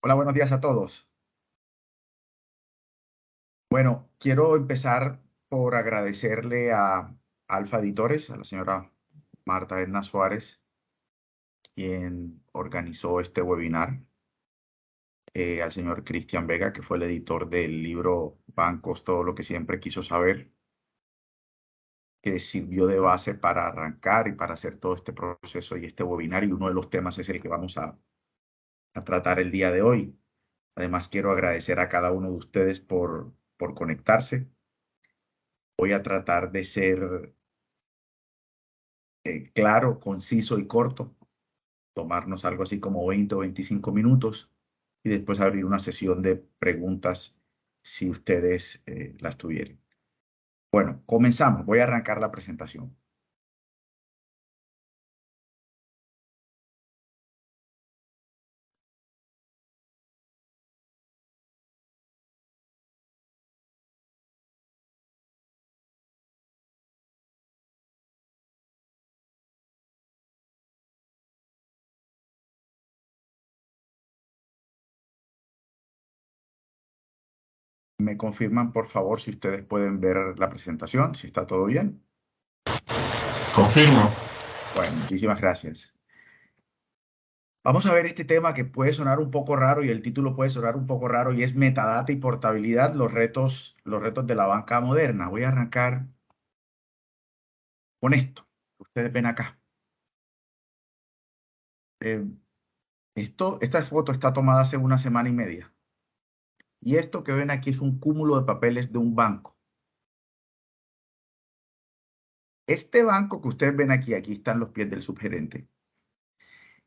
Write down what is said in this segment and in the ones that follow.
Hola, buenos días a todos. Bueno, quiero empezar por agradecerle a Alfa Editores, a la señora Marta Edna Suárez, quien organizó este webinar, al señor Cristian Vega, que fue el editor del libro Bancos, todo lo que siempre quiso saber, que sirvió de base para arrancar y para hacer todo este proceso y este webinar, y uno de los temas es el que vamos a tratar el día de hoy. Además, quiero agradecer a cada uno de ustedes por conectarse. Voy a tratar de ser claro, conciso y corto, tomarnos algo así como 20 o 25 minutos y después abrir una sesión de preguntas si ustedes las tuvieran. Bueno, comenzamos. Voy a arrancar la presentación. ¿Me confirman, por favor, si ustedes pueden ver la presentación? Si está todo bien. Confirmo. Bueno, muchísimas gracias. Vamos a ver este tema que puede sonar un poco raro y el título puede sonar un poco raro y es metadata y portabilidad, los retos de la banca moderna. Voy a arrancar con esto. Ustedes ven acá. Esta foto está tomada hace una semana y media. Y esto que ven aquí es un cúmulo de papeles de un banco. Este banco que ustedes ven aquí, aquí están los pies del subgerente.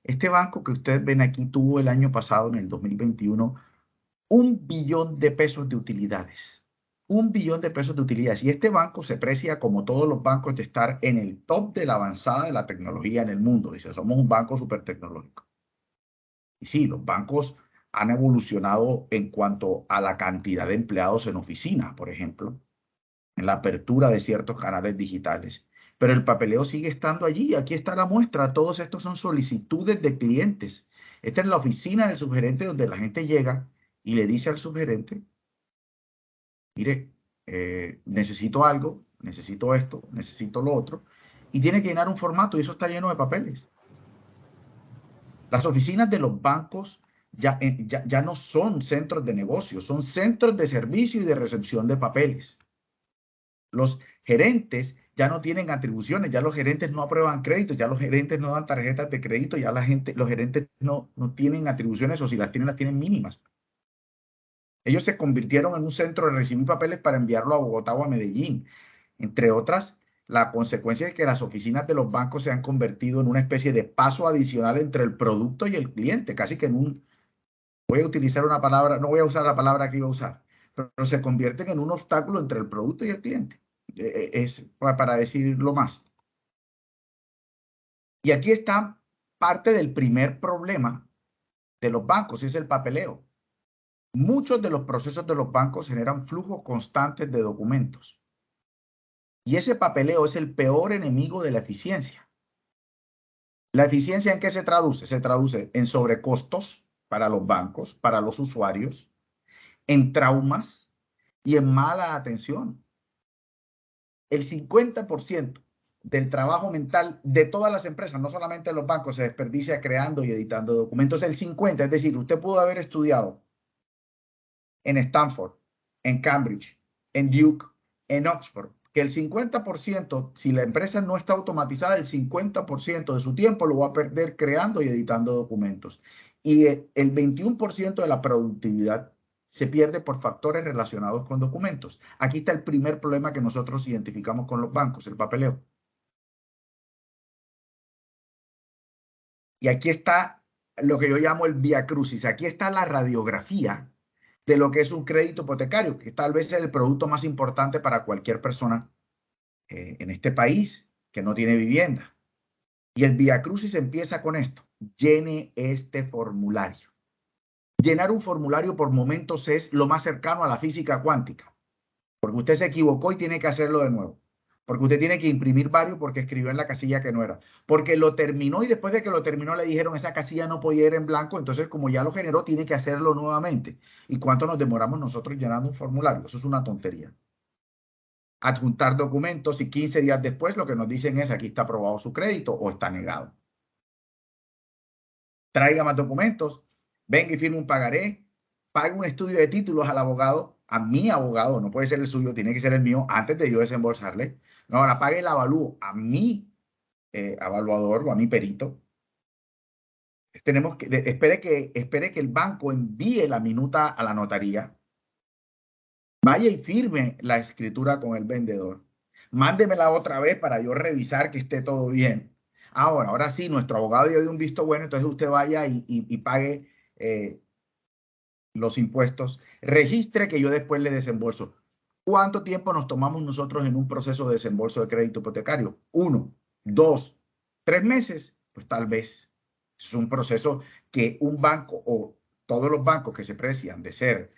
Este banco que ustedes ven aquí tuvo el año pasado, en el 2021, 1 billón de pesos de utilidades. 1 billón de pesos de utilidades. Y este banco se precia, como todos los bancos, de estar en el top de la avanzada de la tecnología en el mundo. Dice, somos un banco súper tecnológico. Y sí, los bancos han evolucionado en cuanto a la cantidad de empleados en oficina, por ejemplo, en la apertura de ciertos canales digitales. Pero el papeleo sigue estando allí. Aquí está la muestra. Todos estos son solicitudes de clientes. Esta es la oficina del subgerente donde la gente llega y le dice al subgerente, mire, necesito algo, necesito esto, necesito lo otro, y tiene que llenar un formato y eso está lleno de papeles. Las oficinas de los bancos ya no son centros de negocio, son centros de servicio y de recepción de papeles. Los gerentes ya no tienen atribuciones, ya los gerentes no aprueban créditos, ya los gerentes no dan tarjetas de crédito, ya los gerentes no tienen atribuciones o si las tienen mínimas. Ellos se convirtieron en un centro de recibir papeles para enviarlo a Bogotá o a Medellín. Entre otras, la consecuencia es que las oficinas de los bancos se han convertido en una especie de paso adicional entre el producto y el cliente, casi que voy a utilizar una palabra, no voy a usar la palabra que iba a usar, pero se convierten en un obstáculo entre el producto y el cliente. Es para decirlo más. Y aquí está parte del primer problema de los bancos, es el papeleo. Muchos de los procesos de los bancos generan flujos constantes de documentos. Y ese papeleo es el peor enemigo de la eficiencia. ¿La eficiencia en qué se traduce? Se traduce en sobrecostos para los bancos, para los usuarios, en traumas y en mala atención. El 50% del trabajo mental de todas las empresas, no solamente de los bancos, se desperdicia creando y editando documentos. El 50%, es decir, usted pudo haber estudiado en Stanford, en Cambridge, en Duke, en Oxford, que el 50%, si la empresa no está automatizada, el 50% de su tiempo lo va a perder creando y editando documentos. Y el 21% de la productividad se pierde por factores relacionados con documentos. Aquí está el primer problema que nosotros identificamos con los bancos, el papeleo. Y aquí está lo que yo llamo el vía crucis. Aquí está la radiografía de lo que es un crédito hipotecario, que tal vez es el producto más importante para cualquier persona en este país que no tiene vivienda. Y el vía crucis empieza con esto: llene este formulario. Llenar un formulario por momentos es lo más cercano a la física cuántica, porque usted se equivocó y tiene que hacerlo de nuevo. Porque usted tiene que imprimir varios porque escribió en la casilla que no era. Porque lo terminó y después de que lo terminó le dijeron esa casilla no podía ir en blanco. Entonces, como ya lo generó, tiene que hacerlo nuevamente. ¿Y cuánto nos demoramos nosotros llenando un formulario? Eso es una tontería. Adjuntar documentos y 15 días después lo que nos dicen es aquí está aprobado su crédito o está negado. Traiga más documentos, venga y firme un pagaré, pague un estudio de títulos al abogado, a mi abogado, no puede ser el suyo, tiene que ser el mío, antes de yo desembolsarle. No, ahora pague el avalúo a mi evaluador o a mi perito. Tenemos que, espere que el banco envíe la minuta a la notaría. Vaya y firme la escritura con el vendedor. Mándemela otra vez para yo revisar que esté todo bien. Ahora sí, nuestro abogado ya dio un visto bueno, entonces usted vaya y pague los impuestos. Registre que yo después le desembolso. ¿Cuánto tiempo nos tomamos nosotros en un proceso de desembolso de crédito hipotecario? 1, 2, 3 meses. Pues tal vez. Es un proceso que un banco o todos los bancos que se precian de ser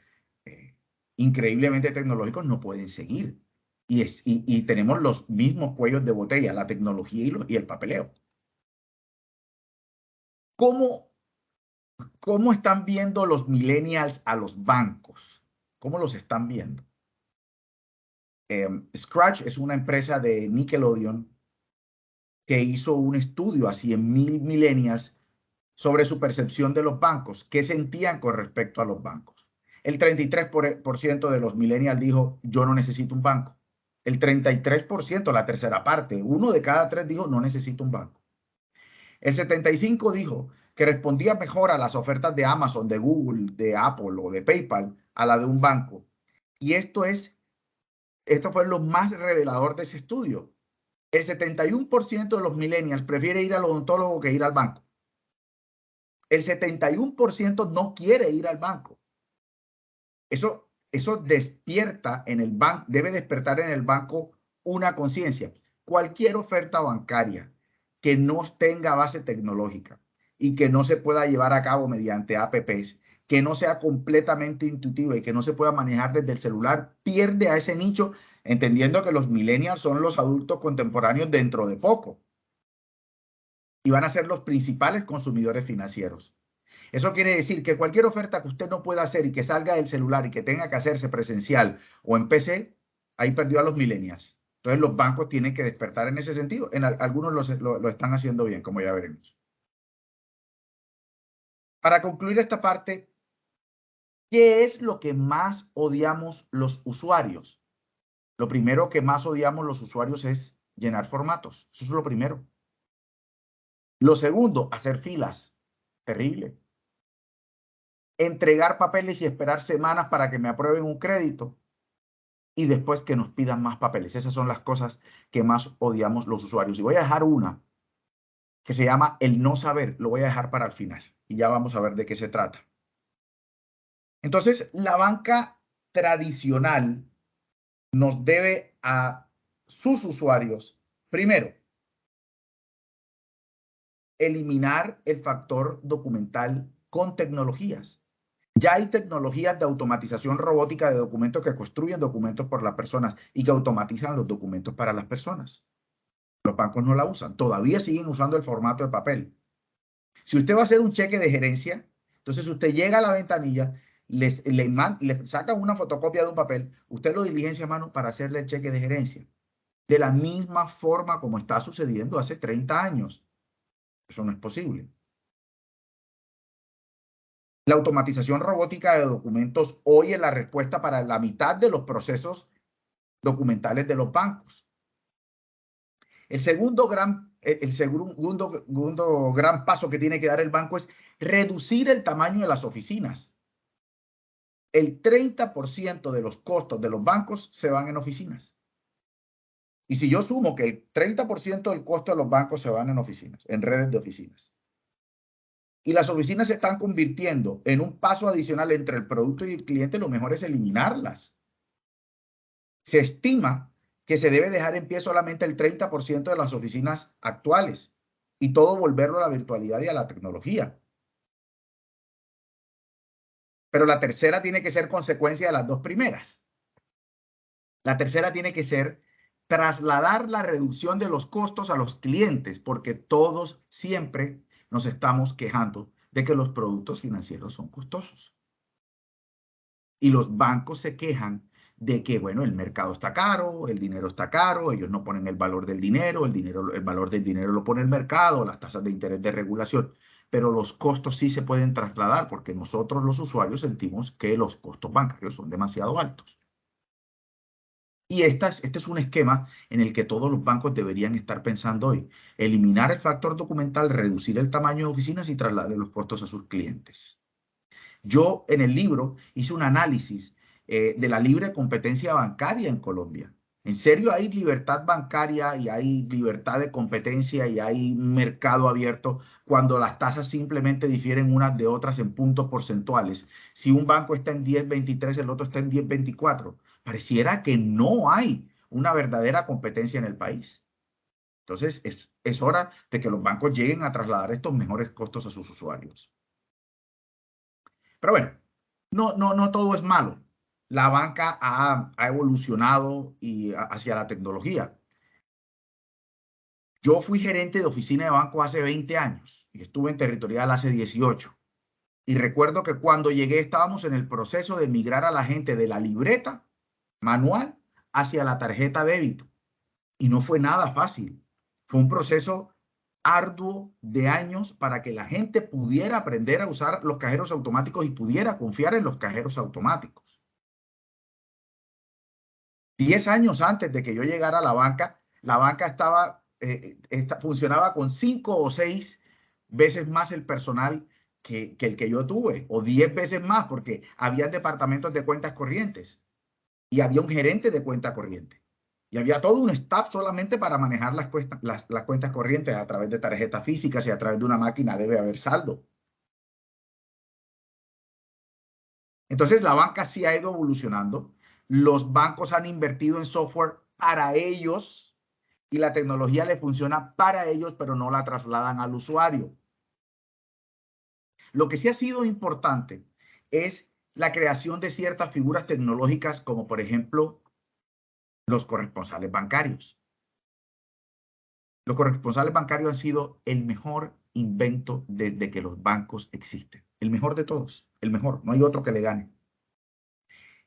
increíblemente tecnológicos no pueden seguir. Y tenemos los mismos cuellos de botella, la tecnología y el papeleo. ¿Cómo, ¿Cómo están viendo los millennials a los bancos? ¿Cómo los están viendo? Scratch es una empresa de Nickelodeon que hizo un estudio a 100,000 millennials sobre su percepción de los bancos, qué sentían con respecto a los bancos. El 33% de los millennials dijo, yo no necesito un banco. El 33%, la tercera parte, 1 de cada 3 dijo, no necesito un banco. El 75% dijo que respondía mejor a las ofertas de Amazon, de Google, de Apple o de PayPal a la de un banco. Y esto fue lo más revelador de ese estudio. El 71% de los millennials prefiere ir al odontólogo que ir al banco. El 71% no quiere ir al banco. Eso despierta en el banco, debe despertar en el banco una conciencia. Cualquier oferta bancaria que no tenga base tecnológica y que no se pueda llevar a cabo mediante apps, que no sea completamente intuitiva y que no se pueda manejar desde el celular, pierde a ese nicho, entendiendo que los millennials son los adultos contemporáneos dentro de poco y van a ser los principales consumidores financieros. Eso quiere decir que cualquier oferta que usted no pueda hacer y que salga del celular y que tenga que hacerse presencial o en PC, ahí perdió a los millennials. Entonces los bancos tienen que despertar en ese sentido. Algunos lo están haciendo bien, como ya veremos. Para concluir esta parte, ¿qué es lo que más odiamos los usuarios? Lo primero que más odiamos los usuarios es llenar formatos. Eso es lo primero. Lo segundo, hacer filas. Terrible. Entregar papeles y esperar semanas para que me aprueben un crédito y después que nos pidan más papeles. Esas son las cosas que más odiamos los usuarios. Y voy a dejar una que se llama el no saber. Lo voy a dejar para el final y ya vamos a ver de qué se trata. Entonces, la banca tradicional nos debe a sus usuarios, primero, eliminar el factor documental con tecnologías. Ya hay tecnologías de automatización robótica de documentos que construyen documentos por las personas y que automatizan los documentos para las personas. Los bancos no la usan. Todavía siguen usando el formato de papel. Si usted va a hacer un cheque de gerencia, entonces usted llega a la ventanilla, le saca una fotocopia de un papel, usted lo diligencia a mano para hacerle el cheque de gerencia. De la misma forma como está sucediendo hace 30 años. Eso no es posible. La automatización robótica de documentos hoy es la respuesta para la mitad de los procesos documentales de los bancos. El segundo gran paso que tiene que dar el banco es reducir el tamaño de las oficinas. El 30% de los costos de los bancos se van en oficinas. Y si yo sumo que el 30% del costo de los bancos se van en oficinas, en redes de oficinas, y las oficinas se están convirtiendo en un paso adicional entre el producto y el cliente, lo mejor es eliminarlas. Se estima que se debe dejar en pie solamente el 30% de las oficinas actuales y todo volverlo a la virtualidad y a la tecnología. Pero la tercera tiene que ser consecuencia de las dos primeras. La tercera tiene que ser trasladar la reducción de los costos a los clientes, porque todos siempre nos estamos quejando de que los productos financieros son costosos. Y los bancos se quejan de que, bueno, el mercado está caro, el dinero está caro, ellos no ponen el valor del dinero, el valor del dinero lo pone el mercado, las tasas de interés de regulación, pero los costos sí se pueden trasladar porque nosotros los usuarios sentimos que los costos bancarios son demasiado altos. Y este es un esquema en el que todos los bancos deberían estar pensando hoy. Eliminar el factor documental, reducir el tamaño de oficinas y trasladar los costos a sus clientes. Yo en el libro hice un análisis de la libre competencia bancaria en Colombia. En serio, hay libertad bancaria y hay libertad de competencia y hay mercado abierto cuando las tasas simplemente difieren unas de otras en puntos porcentuales. Si un banco está en 10.23, el otro está en 10.24. Pareciera que no hay una verdadera competencia en el país. Entonces, es hora de que los bancos lleguen a trasladar estos mejores costos a sus usuarios. Pero bueno, no todo es malo. La banca ha evolucionado hacia la tecnología. Yo fui gerente de oficina de banco hace 20 años y estuve en territorial hace 18. Y recuerdo que cuando llegué estábamos en el proceso de migrar a la gente de la libreta manual hacia la tarjeta débito. Y no fue nada fácil. Fue un proceso arduo de años para que la gente pudiera aprender a usar los cajeros automáticos y pudiera confiar en los cajeros automáticos. 10 años antes de que yo llegara a la banca funcionaba con 5 o 6 veces más el personal que el que yo tuve, o 10 veces más, porque había departamentos de cuentas corrientes y había un gerente de cuenta corriente. Y había todo un staff solamente para manejar las cuentas corrientes a través de tarjetas físicas y a través de una máquina debe haber saldo. Entonces la banca sí ha ido evolucionando. Los bancos han invertido en software para ellos y la tecnología le funciona para ellos, pero no la trasladan al usuario. Lo que sí ha sido importante es la creación de ciertas figuras tecnológicas como por ejemplo los corresponsales bancarios. Los corresponsales bancarios han sido el mejor invento desde que los bancos existen. El mejor de todos, el mejor, no hay otro que le gane.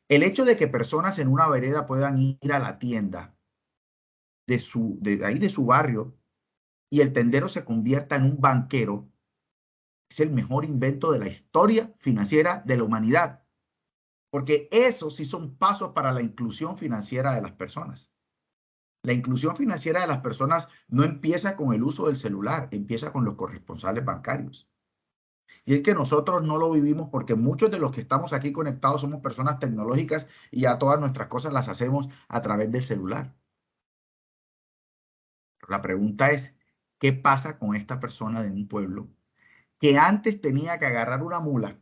El hecho de que personas en una vereda puedan ir a la tienda de su barrio y el tendero se convierta en un banquero es el mejor invento de la historia financiera de la humanidad. Porque esos sí son pasos para la inclusión financiera de las personas. La inclusión financiera de las personas no empieza con el uso del celular, empieza con los corresponsales bancarios. Y es que nosotros no lo vivimos porque muchos de los que estamos aquí conectados somos personas tecnológicas y ya todas nuestras cosas las hacemos a través del celular. La pregunta es, ¿qué pasa con esta persona de un pueblo que antes tenía que agarrar una mula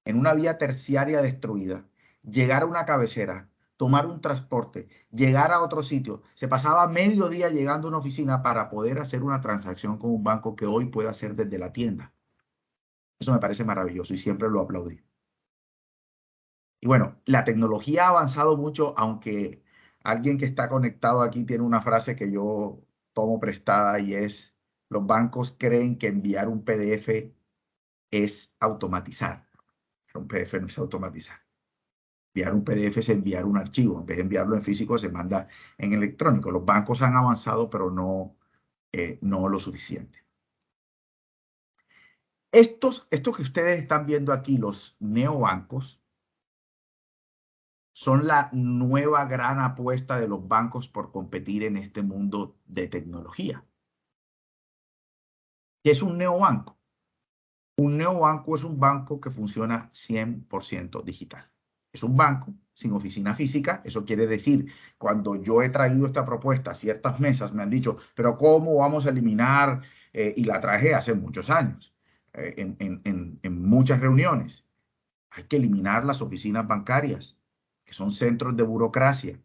en una vía terciaria destruida, llegar a una cabecera, tomar un transporte, llegar a otro sitio? Se pasaba medio día llegando a una oficina para poder hacer una transacción con un banco que hoy puede hacer desde la tienda. Eso me parece maravilloso y siempre lo aplaudí. Y bueno, la tecnología ha avanzado mucho, aunque alguien que está conectado aquí tiene una frase que yo tomo prestada y es, los bancos creen que enviar un PDF es automatizar. Pero un PDF no es automatizar. Enviar un PDF es enviar un archivo. En vez de enviarlo en físico, se manda en electrónico. Los bancos han avanzado, pero no lo suficiente. Estos que ustedes están viendo aquí, los neobancos, son la nueva gran apuesta de los bancos por competir en este mundo de tecnología. ¿Qué es un neobanco? Un neobanco es un banco que funciona 100% digital. Es un banco sin oficina física. Eso quiere decir, cuando yo he traído esta propuesta a ciertas mesas, me han dicho, pero ¿cómo vamos a eliminar? Y la traje hace muchos años, en muchas reuniones. Hay que eliminar las oficinas bancarias, que son centros de burocracia.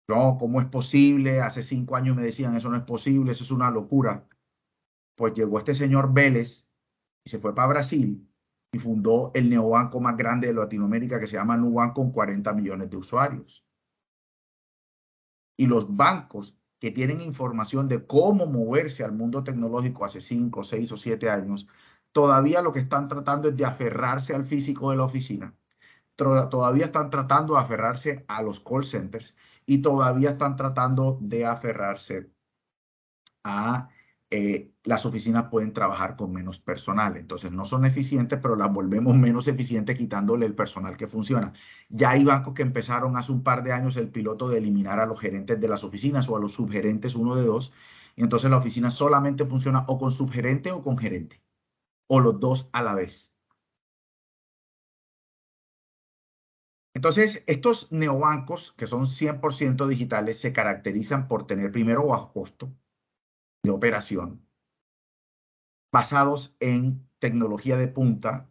No, ¿cómo es posible? Hace 5 años me decían, eso no es posible, eso es una locura. Pues llegó este señor Vélez y se fue para Brasil y fundó el neobanco más grande de Latinoamérica que se llama Nubank con 40 millones de usuarios. y los bancos que tienen información de cómo moverse al mundo tecnológico hace 5, 6 o 7 años, todavía lo que están tratando es de aferrarse al físico de la oficina, todavía están tratando de aferrarse a los call centers y todavía están tratando de aferrarse a las oficinas pueden trabajar con menos personal. Entonces no son eficientes, pero las volvemos menos eficientes quitándole el personal que funciona. Ya hay bancos que empezaron hace un par de años el piloto de eliminar a los gerentes de las oficinas o a los subgerentes uno de dos. Y entonces la oficina solamente funciona o con subgerente o con gerente, o los dos a la vez. Entonces, estos neobancos que son 100% digitales se caracterizan por tener primero bajo costo de operación, basados en tecnología de punta,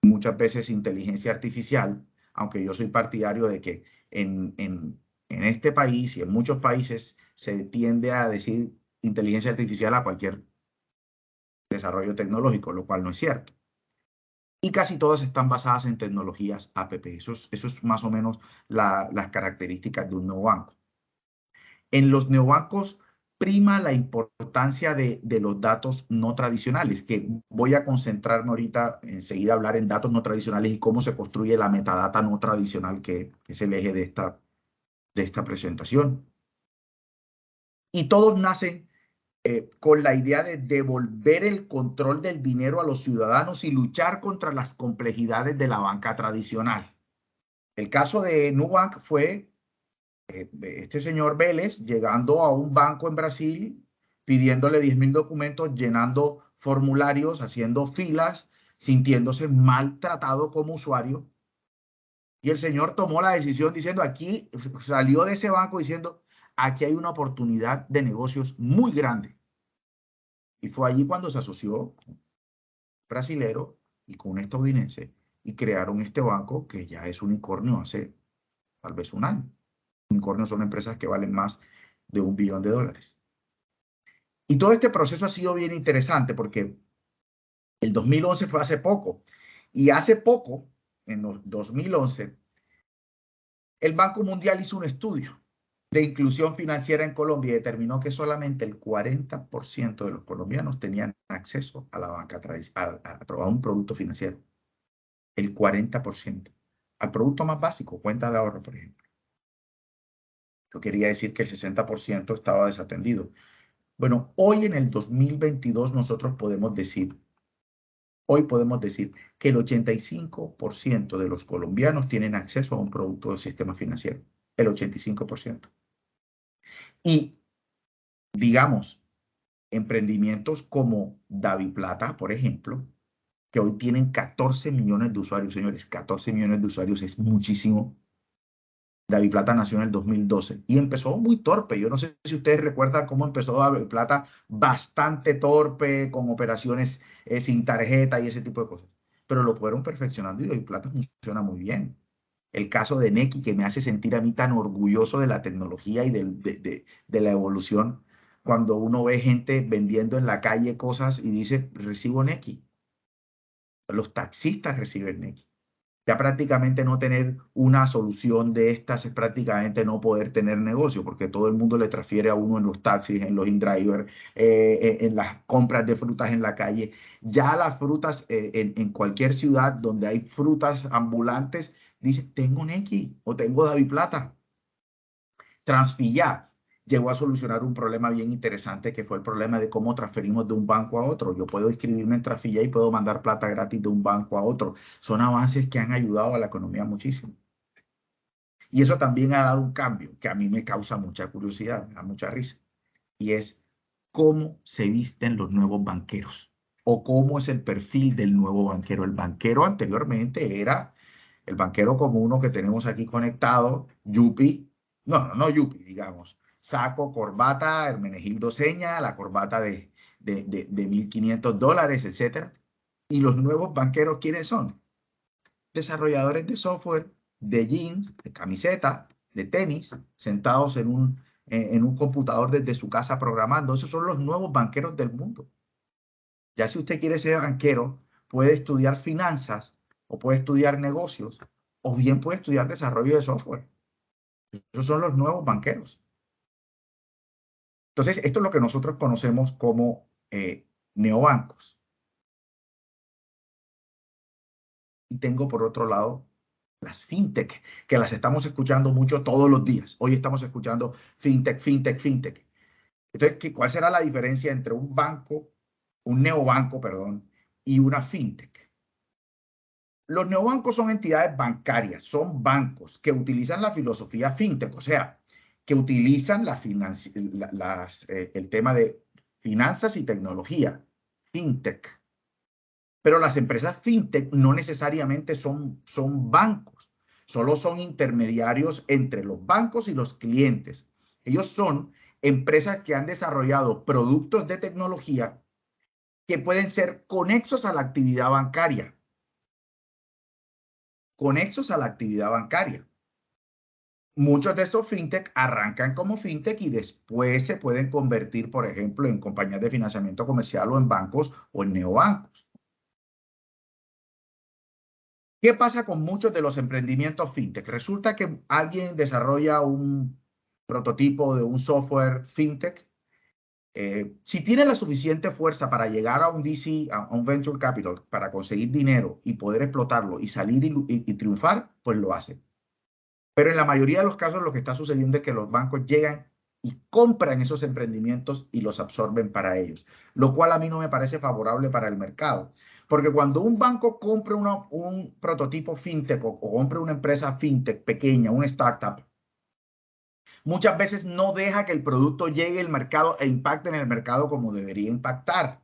muchas veces inteligencia artificial, aunque yo soy partidario de que en este país y en muchos países se tiende a decir inteligencia artificial a cualquier desarrollo tecnológico, lo cual no es cierto. Y casi todas están basadas en tecnologías APP. Eso es más o menos las características de un neobanco. En los neobancos prima la importancia de los datos no tradicionales, que voy a concentrarme ahorita enseguida a hablar en datos no tradicionales y cómo se construye la metadata no tradicional, que es el eje de esta presentación. Y todos nacen con la idea de devolver el control del dinero a los ciudadanos y luchar contra las complejidades de la banca tradicional. El caso de Nubank fue este señor Vélez llegando a un banco en Brasil, pidiéndole 10.000 documentos, llenando formularios, haciendo filas, sintiéndose maltratado como usuario. Y el señor tomó la decisión diciendo, aquí salió de ese banco diciendo, aquí hay una oportunidad de negocios muy grande. Y fue allí cuando se asoció con un brasilero y con un estadounidense y crearon este banco que ya es unicornio hace tal vez un año. Unicornios son empresas que valen más de $1 billón. Y todo este proceso ha sido bien interesante porque el 2011 fue hace poco. Y hace poco, en los 2011, el Banco Mundial hizo un estudio de inclusión financiera en Colombia y determinó que solamente el 40% de los colombianos tenían acceso a la banca tradicional, a un producto financiero. El 40%. Al producto más básico, cuenta de ahorro, por ejemplo. Yo quería decir que el 60% estaba desatendido. Bueno, hoy en el 2022 nosotros podemos decir, hoy podemos decir que el 85% de los colombianos tienen acceso a un producto del sistema financiero. El 85%. Y digamos, emprendimientos como DaviPlata, por ejemplo, que hoy tienen 14 millones de usuarios, señores, 14 millones de usuarios es muchísimo. DaviPlata nació en el 2012 y empezó muy torpe. Yo no sé si ustedes recuerdan cómo empezó DaviPlata, bastante torpe, con operaciones sin tarjeta y ese tipo de cosas. Pero lo fueron perfeccionando y DaviPlata funciona muy bien. El caso de Nequi, que me hace sentir a mí tan orgulloso de la tecnología y de la evolución, cuando uno ve gente vendiendo en la calle cosas y dice, recibo Nequi. Los taxistas reciben Nequi. Ya prácticamente no tener una solución de estas es prácticamente no poder tener negocio, porque todo el mundo le transfiere a uno en los taxis, en los InDriver, en las compras de frutas en la calle. Ya las frutas en cualquier ciudad donde hay frutas ambulantes, dice, tengo Nequi o tengo DaviPlata. Transfilla llegó a solucionar un problema bien interesante que fue el problema de cómo transferimos de un banco a otro. Yo puedo inscribirme en Transfilla y puedo mandar plata gratis de un banco a otro. Son avances que han ayudado a la economía muchísimo. Y eso también ha dado un cambio que a mí me causa mucha curiosidad, me da mucha risa. Y es cómo se visten los nuevos banqueros o cómo es el perfil del nuevo banquero. El banquero anteriormente era el banquero como uno que tenemos aquí conectado, Yupi, no Yupi, digamos, saco, corbata, Hermenegildo Seña, la corbata de $1.500, etcétera. Y los nuevos banqueros, ¿quiénes son? Desarrolladores de software, de jeans, de camiseta, de tenis, sentados en un computador desde su casa programando. Esos son los nuevos banqueros del mundo. Ya si usted quiere ser banquero, puede estudiar finanzas o puede estudiar negocios o bien puede estudiar desarrollo de software. Esos son los nuevos banqueros. Entonces, esto es lo que nosotros conocemos como neobancos. Y tengo por otro lado las fintech, que las estamos escuchando mucho todos los días. Hoy estamos escuchando fintech, fintech, fintech. Entonces, ¿cuál será la diferencia entre un banco, un neobanco, perdón, y una fintech? Los neobancos son entidades bancarias, son bancos que utilizan la filosofía fintech, o sea, que utilizan el tema de finanzas y tecnología, fintech. Pero las empresas fintech no necesariamente son bancos, solo son intermediarios entre los bancos y los clientes. Ellos son empresas que han desarrollado productos de tecnología que pueden ser conexos a la actividad bancaria. Conexos a la actividad bancaria. Muchos de estos fintech arrancan como fintech y después se pueden convertir, por ejemplo, en compañías de financiamiento comercial o en bancos o en neobancos. ¿Qué pasa con muchos de los emprendimientos fintech? Resulta que alguien desarrolla un prototipo de un software fintech. Si tiene la suficiente fuerza para llegar a un VC, a un venture capital, para conseguir dinero y poder explotarlo y salir y triunfar, pues lo hace. Pero en la mayoría de los casos lo que está sucediendo es que los bancos llegan y compran esos emprendimientos y los absorben para ellos, lo cual a mí no me parece favorable para el mercado. Porque cuando un banco compra un prototipo fintech o compra una empresa fintech pequeña, una startup, muchas veces no deja que el producto llegue al mercado e impacte en el mercado como debería impactar.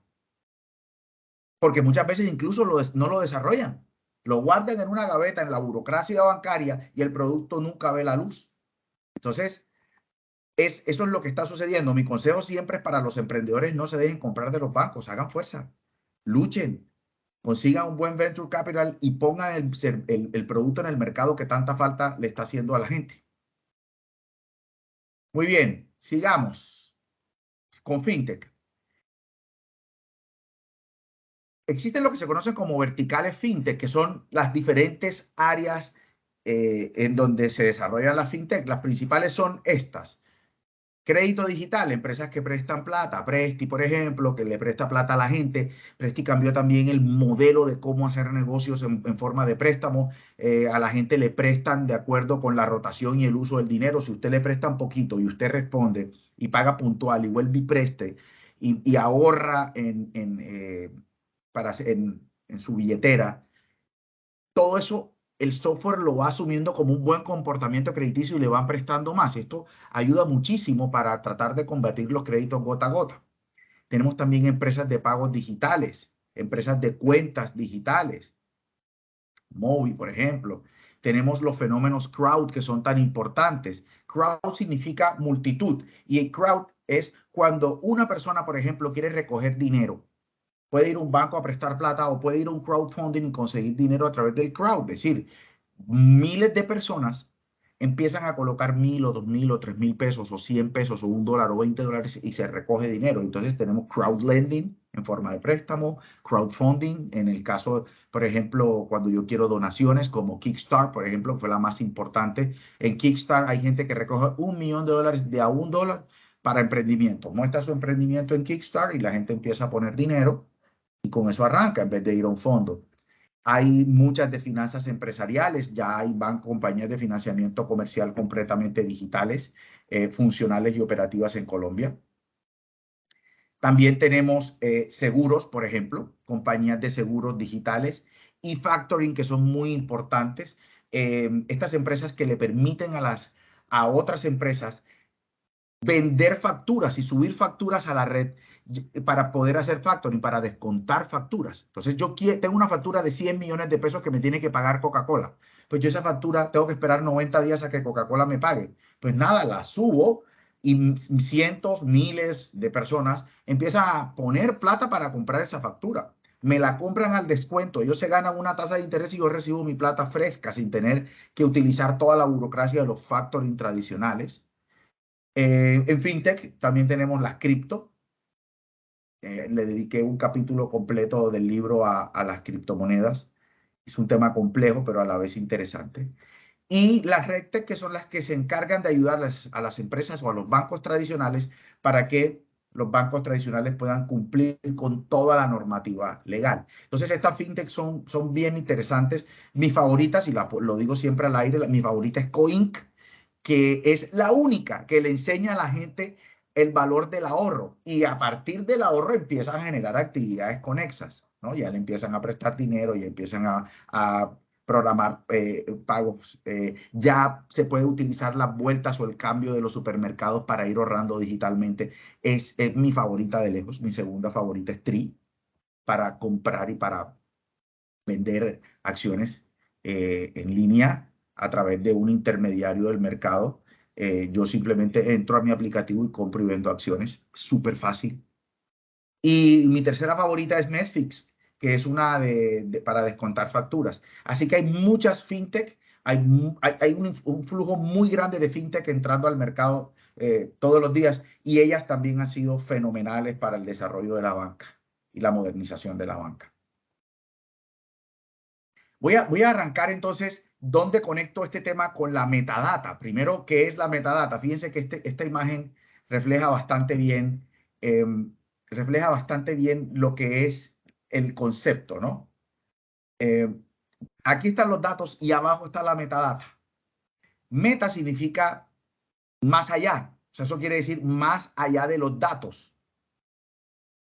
Porque muchas veces incluso no lo desarrollan. Lo guardan en una gaveta en la burocracia bancaria y el producto nunca ve la luz. Entonces, eso es lo que está sucediendo. Mi consejo siempre es para los emprendedores: no se dejen comprar de los bancos, hagan fuerza, luchen, consigan un buen venture capital y pongan el producto en el mercado que tanta falta le está haciendo a la gente. Muy bien, sigamos con fintech. Existen lo que se conocen como verticales fintech, que son las diferentes áreas en donde se desarrollan las fintech. Las principales son estas. Crédito digital, empresas que prestan plata. Presti, por ejemplo, que le presta plata a la gente. Presti cambió también el modelo de cómo hacer negocios en forma de préstamo. A la gente le prestan de acuerdo con la rotación y el uso del dinero. Si usted le presta un poquito y usted responde y paga puntual y vuelve y preste y ahorra en su billetera, todo eso el software lo va asumiendo como un buen comportamiento crediticio y le van prestando más. Esto ayuda muchísimo para tratar de combatir los créditos gota a gota. Tenemos también empresas de pagos digitales, empresas de cuentas digitales, Mobi, por ejemplo. Tenemos los fenómenos crowd que son tan importantes. Crowd significa multitud y el crowd es cuando una persona, por ejemplo, quiere recoger dinero. Puede ir a un banco a prestar plata o puede ir a un crowdfunding y conseguir dinero a través del crowd. Es decir, miles de personas empiezan a colocar 1.000 o 2.000 o 3.000 pesos o 100 pesos o $1 o $20 y se recoge dinero. Entonces tenemos crowd lending en forma de préstamo, crowdfunding en el caso, por ejemplo, cuando yo quiero donaciones como Kickstarter, por ejemplo, fue la más importante. En Kickstarter hay gente que recoge $1.000.000 de a $1 para emprendimiento. Muestra su emprendimiento en Kickstarter y la gente empieza a poner dinero y con eso arranca en vez de ir a un fondo. Hay muchas de finanzas empresariales, ya hay compañías de financiamiento comercial completamente digitales, funcionales y operativas en Colombia. También tenemos seguros, por ejemplo, compañías de seguros digitales y factoring que son muy importantes. Estas empresas que le permiten a otras empresas vender facturas y subir facturas a la red para poder hacer factoring, para descontar facturas. Entonces yo tengo una factura de 100 millones de pesos que me tiene que pagar Coca-Cola. Pues yo esa factura tengo que esperar 90 días a que Coca-Cola me pague. Pues nada, la subo y cientos, miles de personas empiezan a poner plata para comprar esa factura. Me la compran al descuento, ellos se ganan una tasa de interés y yo recibo mi plata fresca sin tener que utilizar toda la burocracia de los factoring tradicionales. En FinTech también tenemos las cripto. Le dediqué un capítulo completo del libro a las criptomonedas. Es un tema complejo, pero a la vez interesante. Y las RegTech, que son las que se encargan de ayudar a las empresas o a los bancos tradicionales para que los bancos tradicionales puedan cumplir con toda la normativa legal. Entonces, estas fintechs son bien interesantes. Mis favoritas, y lo digo siempre al aire, mi favorita es Coinc, que es la única que le enseña a la gente el valor del ahorro. Y a partir del ahorro empiezan a generar actividades conexas, ¿no? Ya le empiezan a prestar dinero y empiezan a programar pagos. Ya se puede utilizar las vueltas o el cambio de los supermercados para ir ahorrando digitalmente. Es mi favorita de lejos. Mi segunda favorita es Tri, para comprar y para vender acciones en línea a través de un intermediario del mercado. Yo simplemente entro a mi aplicativo y compro y vendo acciones. Súper fácil. Y mi tercera favorita es Mesfix, que es una para descontar facturas. Así que hay muchas fintech, hay un flujo muy grande de fintech entrando al mercado todos los días, y ellas también han sido fenomenales para el desarrollo de la banca y la modernización de la banca. Voy a arrancar entonces dónde conecto este tema con la metadata. Primero, ¿qué es la metadata? Fíjense que esta imagen refleja bastante bien, eh, lo que es el concepto, ¿no? Eh, Aquí están los datos y abajo está la metadata. Meta significa más allá. O sea, eso quiere decir más allá de los datos.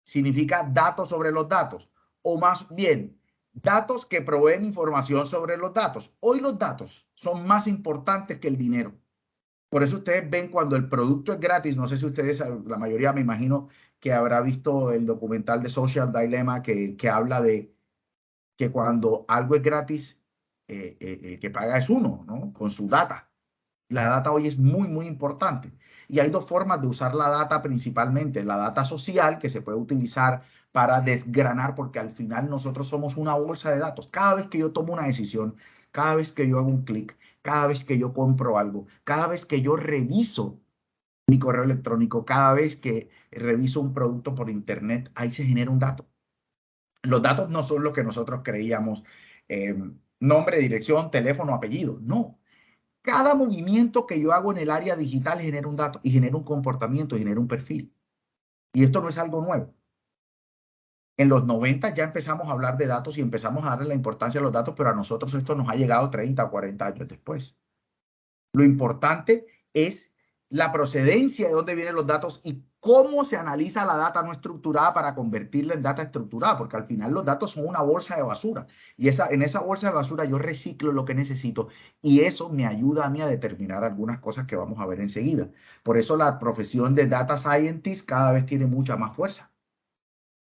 Significa datos sobre los datos. O más bien, datos que proveen información sobre los datos. Hoy los datos son más importantes que el dinero. Por eso ustedes ven cuando el producto es gratis, no sé si ustedes, la mayoría me imagino que habrá visto el documental de Social Dilemma que habla de que cuando algo es gratis, el que paga es uno, ¿no? Con su data. La data hoy es muy, muy importante. Y hay dos formas de usar la data principalmente. La data social, que se puede utilizar para desgranar, porque al final nosotros somos una bolsa de datos. Cada vez que yo tomo una decisión, cada vez que yo hago un clic, cada vez que yo compro algo, cada vez que yo reviso mi correo electrónico, cada vez que reviso un producto por internet, ahí se genera un dato. Los datos no son lo que nosotros creíamos, eh, nombre, dirección, teléfono, apellido. No. Cada movimiento que yo hago en el área digital genera un dato y genera un comportamiento y genera un perfil. Y esto no es algo nuevo. En los 90 ya empezamos a hablar de datos y empezamos a darle la importancia a los datos, pero a nosotros esto nos ha llegado 30 o 40 años después. Lo importante es la procedencia de dónde vienen los datos y cómo se analiza la data no estructurada para convertirla en data estructurada, porque al final los datos son una bolsa de basura y en esa bolsa de basura yo reciclo lo que necesito y eso me ayuda a mí a determinar algunas cosas que vamos a ver enseguida. Por eso la profesión de data scientist cada vez tiene mucha más fuerza,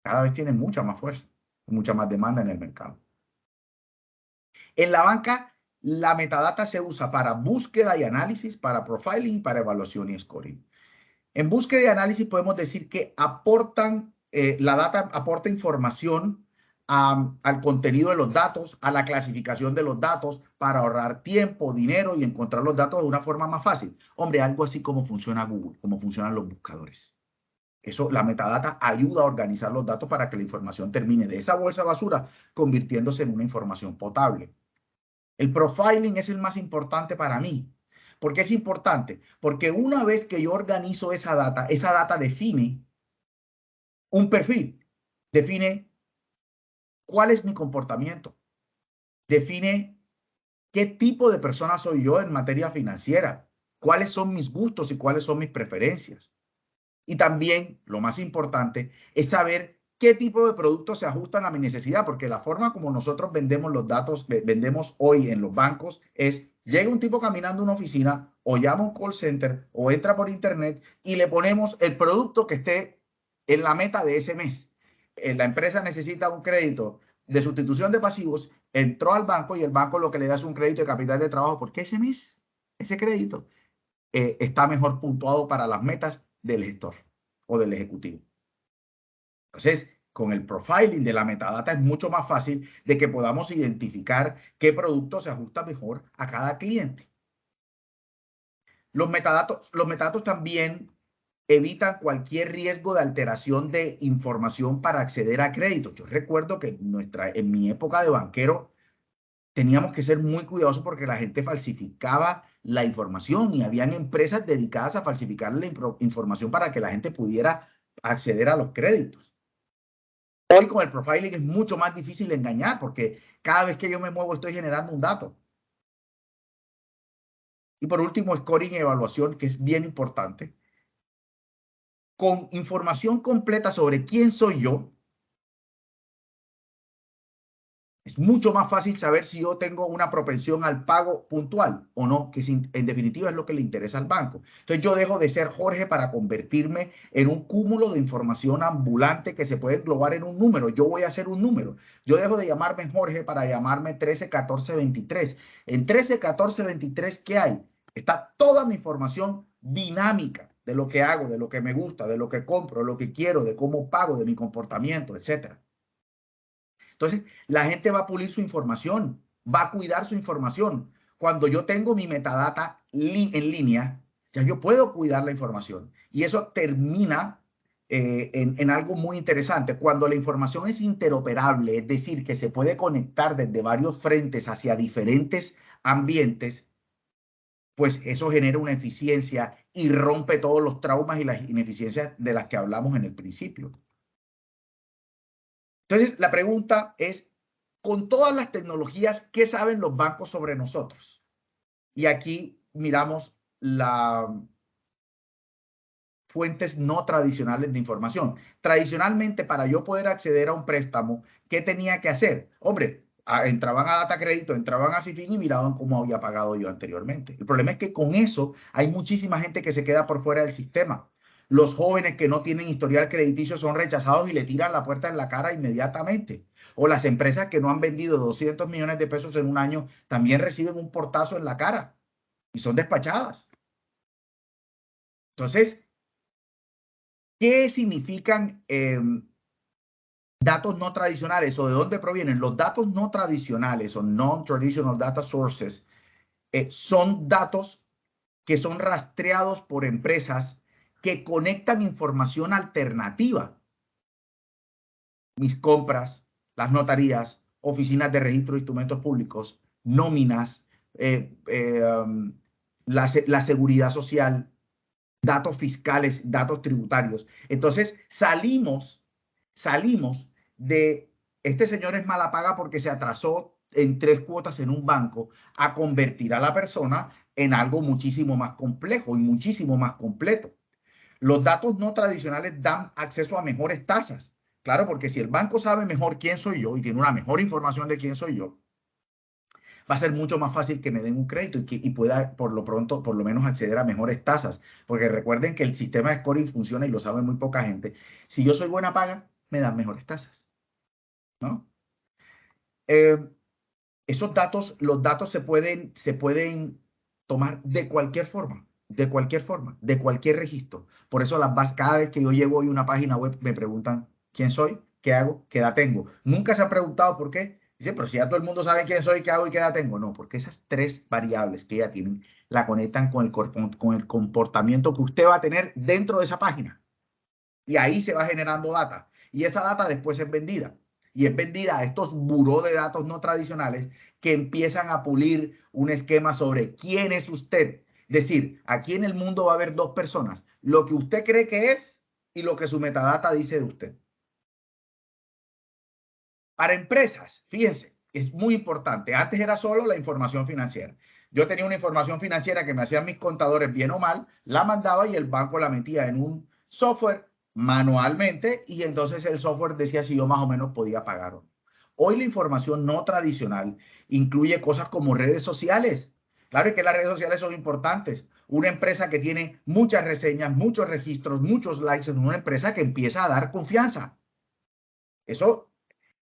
cada vez tiene mucha más fuerza, mucha más demanda en el mercado. En la banca, la metadata se usa para búsqueda y análisis, para profiling, para evaluación y scoring. En búsqueda y análisis podemos decir que la data aporta información al contenido de los datos, a la clasificación de los datos, para ahorrar tiempo, dinero y encontrar los datos de una forma más fácil. Hombre, algo así como funciona Google, como funcionan los buscadores. Eso, la metadata ayuda a organizar los datos para que la información termine de esa bolsa de basura convirtiéndose en una información potable. El profiling es el más importante para mí. ¿Por qué es importante? Porque una vez que yo organizo esa data define un perfil, define cuál es mi comportamiento, define qué tipo de persona soy yo en materia financiera, cuáles son mis gustos y cuáles son mis preferencias. Y también, lo más importante, es saber qué tipo de productos se ajustan a mi necesidad, porque la forma como nosotros vendemos los datos, vendemos hoy en los bancos, es llega un tipo caminando a una oficina o llama a un call center o entra por internet y le ponemos el producto que esté en la meta de ese mes. La empresa necesita un crédito de sustitución de pasivos, entró al banco y el banco lo que le da es un crédito de capital de trabajo, porque ese mes, ese crédito, está mejor puntuado para las metas del gestor o del ejecutivo. Entonces, con el profiling de la metadata es mucho más fácil de que podamos identificar qué producto se ajusta mejor a cada cliente. Los metadatos también evitan cualquier riesgo de alteración de información para acceder a créditos. Yo recuerdo que en mi época de banquero teníamos que ser muy cuidadosos porque la gente falsificaba la información y habían empresas dedicadas a falsificar la información para que la gente pudiera acceder a los créditos. Hoy con el profiling es mucho más difícil engañar porque cada vez que yo me muevo estoy generando un dato. Y por último, scoring y evaluación, que es bien importante. Con información completa sobre quién soy yo, es mucho más fácil saber si yo tengo una propensión al pago puntual o no, que en definitiva es lo que le interesa al banco. Entonces yo dejo de ser Jorge para convertirme en un cúmulo de información ambulante que se puede englobar en un número. Yo voy a ser un número. Yo dejo de llamarme Jorge para llamarme 131423. En 131423, ¿qué hay? Está toda mi información dinámica de lo que hago, de lo que me gusta, de lo que compro, de lo que quiero, de cómo pago, de mi comportamiento, etcétera. Entonces, la gente va a pulir su información, va a cuidar su información. Cuando yo tengo mi metadata en línea, ya yo puedo cuidar la información. Y eso termina en algo muy interesante. Cuando la información es interoperable, es decir, que se puede conectar desde varios frentes hacia diferentes ambientes, pues eso genera una eficiencia y rompe todos los traumas y las ineficiencias de las que hablamos en el principio. Entonces, la pregunta es, con todas las tecnologías, ¿qué saben los bancos sobre nosotros? Y aquí miramos las fuentes no tradicionales de información. Tradicionalmente, para yo poder acceder a un préstamo, ¿qué tenía que hacer? Hombre, entraban a Data Crédito, entraban a Cifin y miraban cómo había pagado yo anteriormente. El problema es que con eso hay muchísima gente que se queda por fuera del sistema. Los jóvenes que no tienen historial crediticio son rechazados y le tiran la puerta en la cara inmediatamente. O las empresas que no han vendido 200 millones de pesos en un año también reciben un portazo en la cara y son despachadas. Entonces, ¿qué significan datos no tradicionales o de dónde provienen? Los datos no tradicionales o non-traditional data sources son datos que son rastreados por empresas que conectan información alternativa. Mis compras, las notarías, oficinas de registro de instrumentos públicos, nóminas, la seguridad social, datos fiscales, datos tributarios. Entonces salimos de este señor es mala paga porque se atrasó en 3 cuotas en un banco a convertir a la persona en algo muchísimo más complejo y muchísimo más completo. Los datos no tradicionales dan acceso a mejores tasas. Claro, porque si el banco sabe mejor quién soy yo y tiene una mejor información de quién soy yo, va a ser mucho más fácil que me den un crédito y pueda por lo pronto, por lo menos acceder a mejores tasas. Porque recuerden que el sistema de scoring funciona y lo sabe muy poca gente. Si yo soy buena paga, me dan mejores tasas, ¿no? Esos datos, los datos se pueden tomar de cualquier forma, de cualquier forma, de cualquier registro. Por eso cada vez que yo llego a una página web me preguntan quién soy, qué hago, qué edad tengo. Nunca se han preguntado por qué. Dice, pero si ya todo el mundo sabe quién soy, qué hago y qué edad tengo. No, porque esas 3 variables que ya tienen la conectan con el comportamiento que usted va a tener dentro de esa página. Y ahí se va generando data. Y esa data después es vendida. Y es vendida a estos buró de datos no tradicionales que empiezan a pulir un esquema sobre quién es usted. Es decir, aquí en el mundo va a haber 2 personas. Lo que usted cree que es y lo que su metadata dice de usted. Para empresas, fíjense, es muy importante. Antes era solo la información financiera. Yo tenía una información financiera que me hacían mis contadores bien o mal, la mandaba y el banco la metía en un software manualmente y entonces el software decía si yo más o menos podía pagar o no. Hoy la información no tradicional incluye cosas como redes sociales. Claro que las redes sociales son importantes. Una empresa que tiene muchas reseñas, muchos registros, muchos likes, es una empresa que empieza a dar confianza. Eso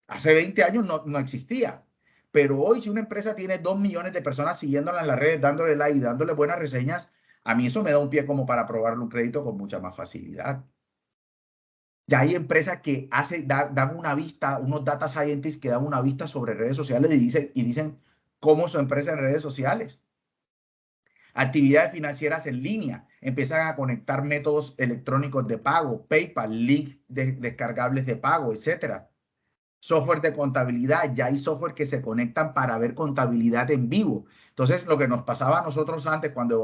hace 20 años no existía. Pero hoy, si una empresa tiene 2 millones de personas siguiéndola en las redes, dándole like y dándole buenas reseñas, a mí eso me da un pie como para aprobarle un crédito con mucha más facilidad. Ya hay empresas que dan una vista, unos data scientists que dan una vista sobre redes sociales y dicen cómo su empresa en redes sociales. Actividades financieras en línea. Empiezan a conectar métodos electrónicos de pago, PayPal, links descargables de pago, etcétera. software de contabilidad, ya hay software que se conectan para ver contabilidad en vivo. Entonces, lo que nos pasaba a nosotros antes cuando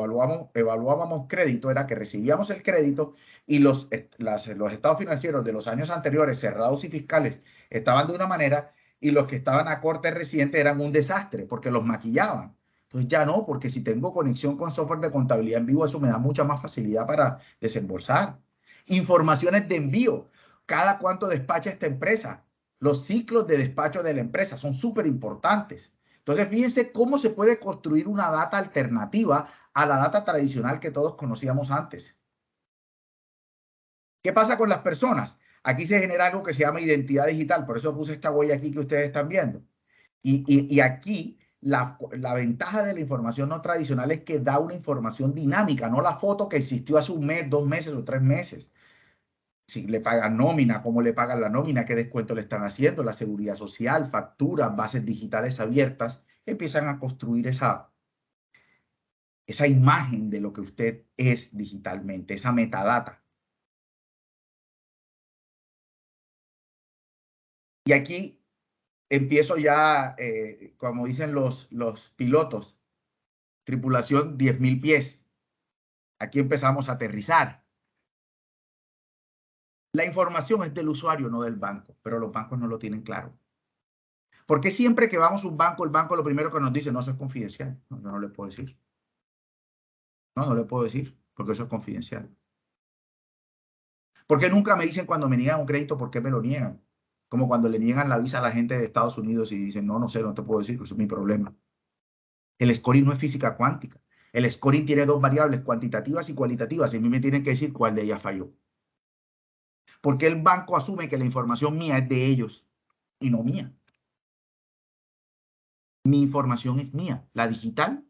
evaluábamos crédito era que recibíamos el crédito y los estados financieros de los años anteriores, cerrados y fiscales, estaban de una manera y los que estaban a corte reciente eran un desastre porque los maquillaban. Entonces ya no, porque si tengo conexión con software de contabilidad en vivo, eso me da mucha más facilidad para desembolsar. Informaciones de envío. ¿Cada cuánto despacha esta empresa? Los ciclos de despacho de la empresa son súper importantes. Entonces, fíjense cómo se puede construir una data alternativa a la data tradicional que todos conocíamos antes. ¿Qué pasa con las personas? Aquí se genera algo que se llama identidad digital. Por eso puse esta huella aquí que ustedes están viendo. Y aquí la ventaja de la información no tradicional es que da una información dinámica, no la foto que existió hace un mes, 2 meses o 3 meses. Si le pagan nómina, cómo le pagan la nómina, qué descuento le están haciendo, la seguridad social, facturas, bases digitales abiertas, empiezan a construir esa imagen de lo que usted es digitalmente, esa metadata. Y aquí empiezo ya, como dicen los pilotos, tripulación 10.000 pies. Aquí empezamos a aterrizar. La información es del usuario, no del banco, pero los bancos no lo tienen claro. Porque siempre que vamos a un banco, el banco lo primero que nos dice, no, eso es confidencial. No, yo no le puedo decir. No, no le puedo decir, porque eso es confidencial. ¿Por qué nunca me dicen cuando me niegan un crédito por qué me lo niegan? Como cuando le niegan la visa a la gente de Estados Unidos y dicen, no, no sé, no te puedo decir, eso es mi problema. El scoring no es física cuántica. El scoring tiene dos variables, cuantitativas y cualitativas, y a mí me tienen que decir cuál de ellas falló. Porque el banco asume que la información mía es de ellos y no mía. Mi información es mía, la digital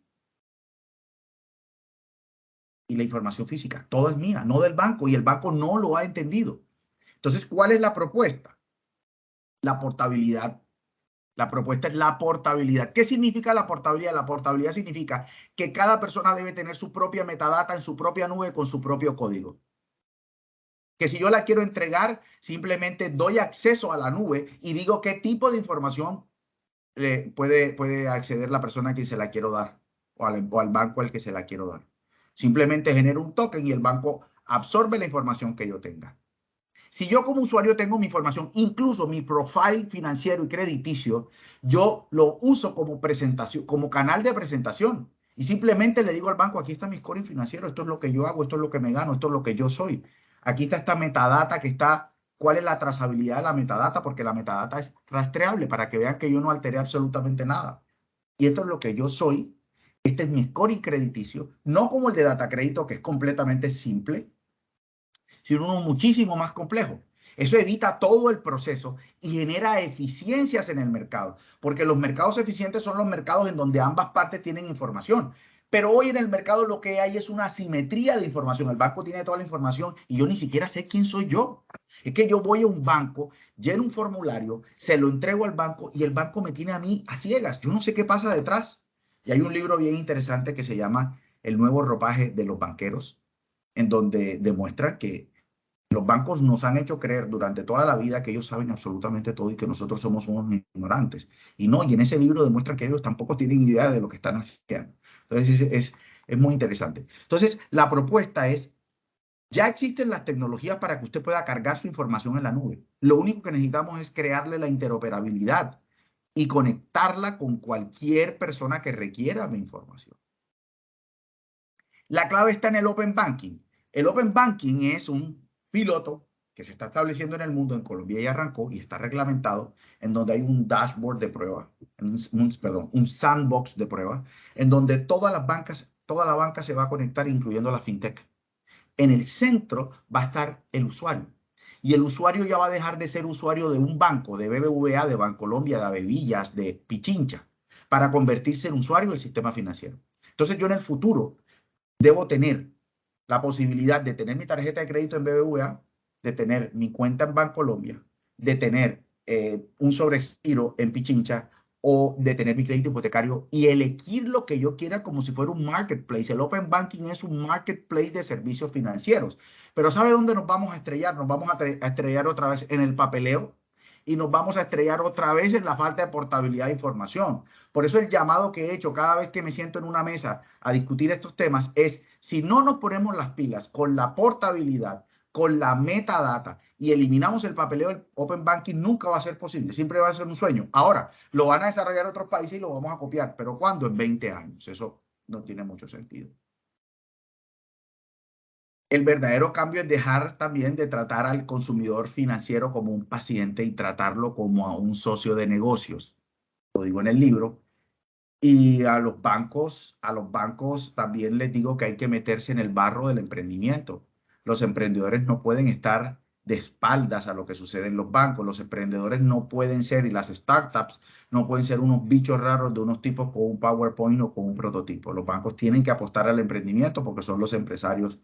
y la información física. Todo es mía, no del banco, y el banco no lo ha entendido. Entonces, ¿cuál es la propuesta? La portabilidad. La propuesta es la portabilidad. ¿Qué significa la portabilidad? La portabilidad significa que cada persona debe tener su propia metadata en su propia nube con su propio código. Que si yo la quiero entregar, simplemente doy acceso a la nube y digo qué tipo de información puede acceder la persona a quien se la quiero dar o al banco al que se la quiero dar. Simplemente genero un token y el banco absorbe la información que yo tenga. Si yo como usuario tengo mi información, incluso mi profile financiero y crediticio, yo lo uso como presentación, como canal de presentación. Y simplemente le digo al banco, aquí está mi scoring financiero, esto es lo que yo hago, esto es lo que me gano, esto es lo que yo soy. Aquí está esta metadata que está, ¿cuál es la trazabilidad de la metadata? Porque la metadata es rastreable para que vean que yo no alteré absolutamente nada. Y esto es lo que yo soy. Este es mi scoring crediticio, no como el de data crédito, que es completamente simple, sino uno muchísimo más complejo. Eso evita todo el proceso y genera eficiencias en el mercado, porque los mercados eficientes son los mercados en donde ambas partes tienen información. Pero hoy en el mercado lo que hay es una asimetría de información. El banco tiene toda la información y yo ni siquiera sé quién soy yo. Es que yo voy a un banco, lleno un formulario, se lo entrego al banco y el banco me tiene a mí a ciegas. Yo no sé qué pasa detrás. Y hay un libro bien interesante que se llama El nuevo ropaje de los banqueros, en donde demuestra que los bancos nos han hecho creer durante toda la vida que ellos saben absolutamente todo y que nosotros somos unos ignorantes. Y no, y en ese libro demuestran que ellos tampoco tienen idea de lo que están haciendo. Entonces es muy interesante. Entonces, la propuesta es, ya existen las tecnologías para que usted pueda cargar su información en la nube. Lo único que necesitamos es crearle la interoperabilidad y conectarla con cualquier persona que requiera mi información. La clave está en el Open Banking. El Open Banking es un piloto que se está estableciendo en el mundo, en Colombia ya arrancó y está reglamentado, en donde hay un dashboard de prueba, un sandbox de prueba, en donde toda la banca se va a conectar, incluyendo la fintech. En el centro va a estar el usuario. Y el usuario ya va a dejar de ser usuario de un banco, de BBVA, de Bancolombia, de Avevillas, de Pichincha, para convertirse en usuario del sistema financiero. Entonces yo en el futuro debo tener la posibilidad de tener mi tarjeta de crédito en BBVA, de tener mi cuenta en Bancolombia, de tener un sobregiro en Pichincha o de tener mi crédito hipotecario y elegir lo que yo quiera como si fuera un marketplace. El Open Banking es un marketplace de servicios financieros. Pero ¿sabe dónde nos vamos a estrellar? Nos vamos a estrellar otra vez en el papeleo y nos vamos a estrellar otra vez en la falta de portabilidad de información. Por eso el llamado que he hecho cada vez que me siento en una mesa a discutir estos temas es, si no nos ponemos las pilas con la portabilidad, con la metadata y eliminamos el papeleo del Open Banking, nunca va a ser posible, siempre va a ser un sueño. Ahora, lo van a desarrollar otros países y lo vamos a copiar, pero ¿cuándo? En 20 años. Eso no tiene mucho sentido. El verdadero cambio es dejar también de tratar al consumidor financiero como un paciente y tratarlo como a un socio de negocios. Lo digo en el libro. Y a los bancos también les digo que hay que meterse en el barro del emprendimiento. Los emprendedores no pueden estar de espaldas a lo que sucede en los bancos. Los emprendedores no pueden ser, y las startups no pueden ser unos bichos raros de unos tipos con un PowerPoint o con un prototipo. Los bancos tienen que apostar al emprendimiento porque son los empresarios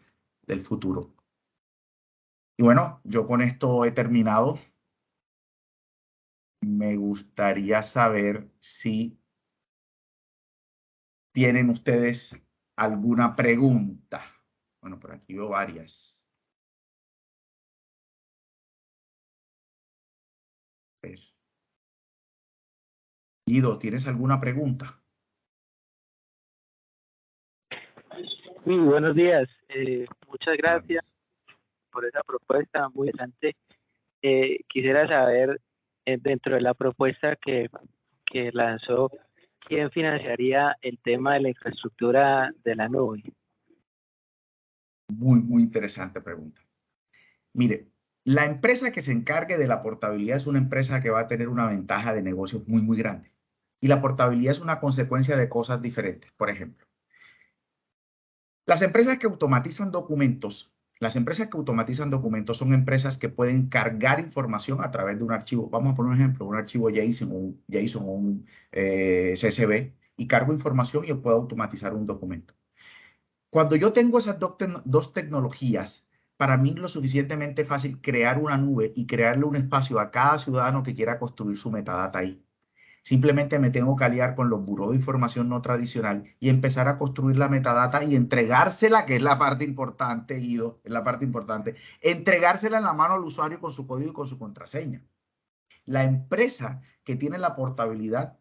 del futuro. Y bueno, yo con esto he terminado. Me gustaría saber si ¿tienen ustedes alguna pregunta? Bueno, por aquí veo varias. A ver. Guido, ¿tienes alguna pregunta? Sí, buenos días. Muchas Buenos gracias días. por esa propuesta muy interesante. Quisiera saber, dentro de la propuesta que lanzó, ¿quién financiaría el tema de la infraestructura de la nube? Muy interesante pregunta. Mire, la empresa que se encargue de la portabilidad es una empresa que va a tener una ventaja de negocios muy grande. Y la portabilidad es una consecuencia de cosas diferentes. Por ejemplo, las empresas que automatizan documentos, son empresas que pueden cargar información a través de un archivo. Vamos a poner un ejemplo, un archivo JSON o un CSV, y cargo información y yo puedo automatizar un documento. Cuando yo tengo esas dos tecnologías, para mí es lo suficientemente fácil crear una nube y crearle un espacio a cada ciudadano que quiera construir su metadata ahí. Simplemente me tengo que aliar con los burós de información no tradicional y empezar a construir la metadata y entregársela, que es la parte importante, Guido, es la parte importante, entregársela en la mano al usuario con su código y con su contraseña. La empresa que tiene la portabilidad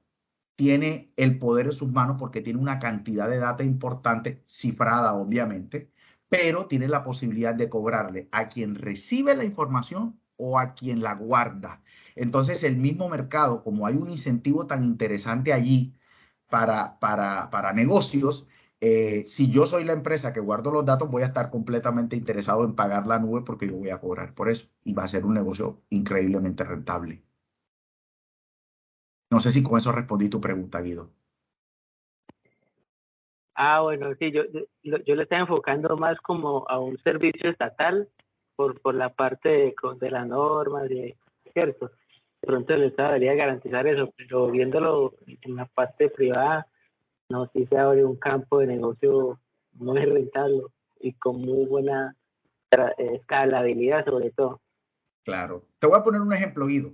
tiene el poder en sus manos porque tiene una cantidad de data importante, cifrada obviamente, pero tiene la posibilidad de cobrarle a quien recibe la información o a quien la guarda. Entonces, el mismo mercado, como hay un incentivo tan interesante allí para negocios, si yo soy la empresa que guardo los datos, voy a estar completamente interesado en pagar la nube porque yo voy a cobrar por eso y va a ser un negocio increíblemente rentable. No sé si con eso respondí tu pregunta, Guido. Bueno, sí, yo le estaba enfocando más como a un servicio estatal por la parte de la norma, ¿cierto? De pronto el Estado debería garantizar eso, pero viéndolo en la parte privada, no, sí se abre un campo de negocio muy rentable y con muy buena escalabilidad sobre todo. Claro. Te voy a poner un ejemplo, Guido.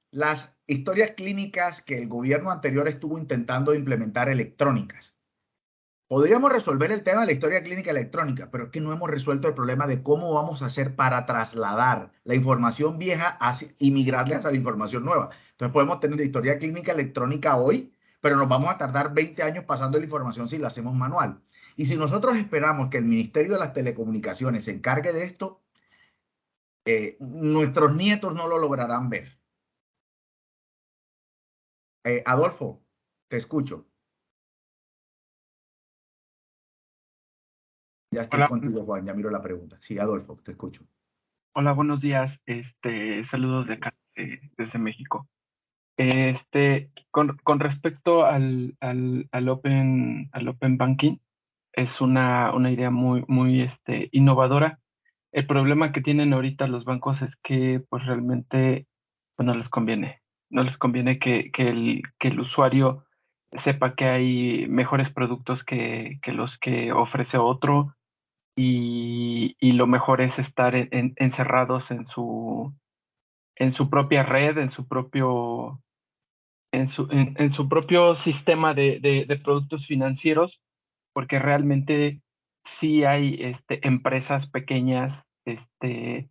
Las historias clínicas que el gobierno anterior estuvo intentando implementar electrónicas. Podríamos resolver el tema de la historia clínica electrónica, pero es que no hemos resuelto el problema de cómo vamos a hacer para trasladar la información vieja y migrarle hacia la información nueva. Entonces podemos tener la historia clínica electrónica hoy, pero nos vamos a tardar 20 años pasando la información si la hacemos manual. Y si nosotros esperamos que el Ministerio de las Telecomunicaciones se encargue de esto, nuestros nietos no lo lograrán ver. Adolfo, te escucho. Ya estoy Hola, contigo, Juan. Ya miro la pregunta. Sí, Adolfo, te escucho. hola, buenos días. Saludos de acá, desde México. Con respecto al Open Banking, es una idea muy innovadora. El problema que tienen ahorita los bancos es que pues realmente pues, no les conviene. No les conviene que el usuario sepa que hay mejores productos que los que ofrece otro, y lo mejor es estar encerrados en su propia red, en su propio sistema de productos financieros, porque realmente sí hay empresas pequeñas de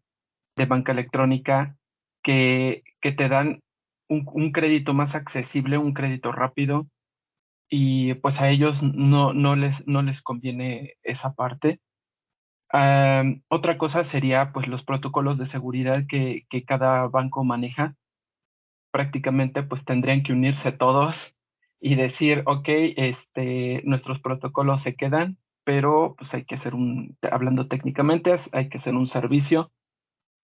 banca electrónica que te dan un crédito más accesible, un crédito rápido, y pues a ellos no les conviene esa parte. Otra cosa sería pues los protocolos de seguridad que cada banco maneja. Prácticamente pues tendrían que unirse todos y decir, ok, nuestros protocolos se quedan, pero pues hay que hacer hablando técnicamente, hay que hacer un servicio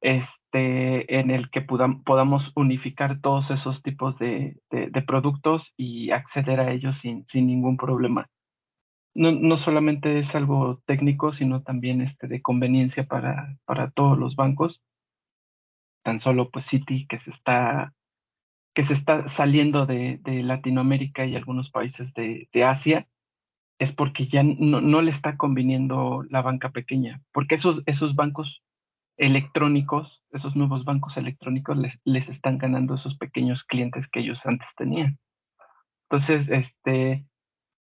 en el que podamos unificar todos esos tipos de productos y acceder a ellos sin ningún problema. No solamente es algo técnico, sino también de conveniencia para todos los bancos. Tan solo pues Citi, que se está saliendo de Latinoamérica y algunos países de Asia, es porque ya no le está conviniendo la banca pequeña, porque esos bancos electrónicos, esos nuevos bancos electrónicos les están ganando esos pequeños clientes que ellos antes tenían. Entonces,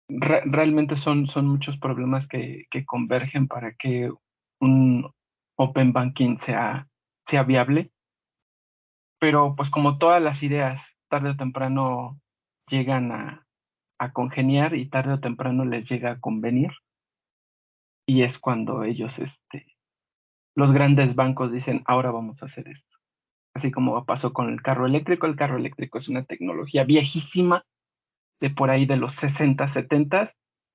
realmente son muchos problemas que convergen para que un open banking sea viable, pero pues como todas las ideas, tarde o temprano llegan a congeniar y tarde o temprano les llega a convenir, y es cuando ellos, los grandes bancos dicen, ahora vamos a hacer esto. Así como pasó con el carro eléctrico es una tecnología viejísima, de por ahí de los 60, 70,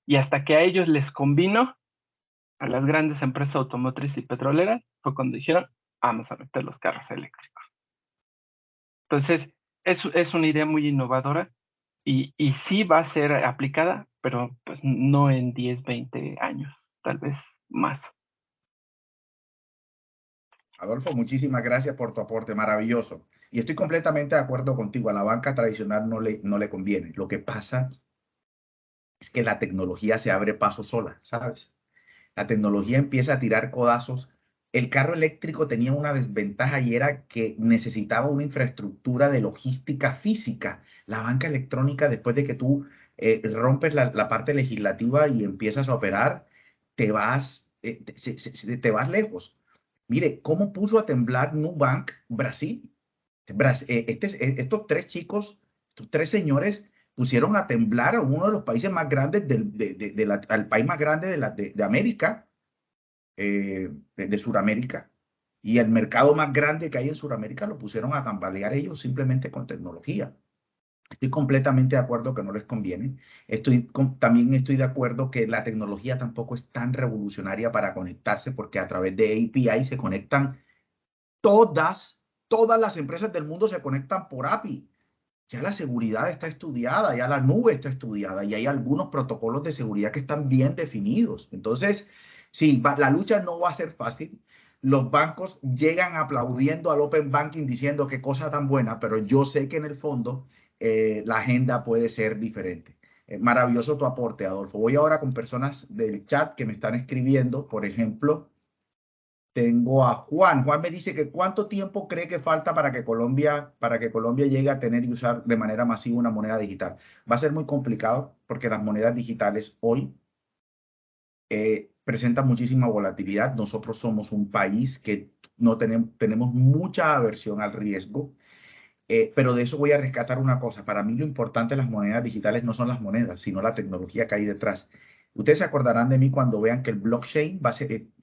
y hasta que a ellos les convino, a las grandes empresas automotrices y petroleras, fue cuando dijeron, vamos a meter los carros eléctricos. Entonces, es una idea muy innovadora y sí va a ser aplicada, pero pues no en 10, 20 años, tal vez más. Adolfo, muchísimas gracias por tu aporte, maravilloso. Y estoy completamente de acuerdo contigo, a la banca tradicional no le conviene. Lo que pasa es que la tecnología se abre paso sola, ¿sabes? La tecnología empieza a tirar codazos. El carro eléctrico tenía una desventaja y era que necesitaba una infraestructura de logística física. La banca electrónica, después de que tú rompes la parte legislativa y empiezas a operar, te vas lejos. Mire, ¿cómo puso a temblar Nubank Brasil? Estos tres chicos, estos tres señores pusieron a temblar a uno de los países más grandes al país más grande de América, de Sudamérica, y el mercado más grande que hay en Sudamérica lo pusieron a tambalear ellos simplemente con tecnología. Estoy completamente de acuerdo que no les conviene. También estoy de acuerdo que la tecnología tampoco es tan revolucionaria para conectarse, porque a través de API se conectan todas las empresas del mundo se conectan por API. Ya la seguridad está estudiada, ya la nube está estudiada y hay algunos protocolos de seguridad que están bien definidos. Entonces, sí, la lucha no va a ser fácil. Los bancos llegan aplaudiendo al Open Banking diciendo qué cosa tan buena, pero yo sé que en el fondo la agenda puede ser diferente. Maravilloso tu aporte, Adolfo. Voy ahora con personas del chat que me están escribiendo. Por ejemplo, tengo a Juan. Juan me dice que cuánto tiempo cree que falta para que Colombia llegue a tener y usar de manera masiva una moneda digital. Va a ser muy complicado porque las monedas digitales hoy presentan muchísima volatilidad. Nosotros somos un país que no tenemos mucha aversión al riesgo, pero de eso voy a rescatar una cosa. Para mí lo importante de las monedas digitales no son las monedas, sino la tecnología que hay detrás. Ustedes se acordarán de mí cuando vean que el blockchain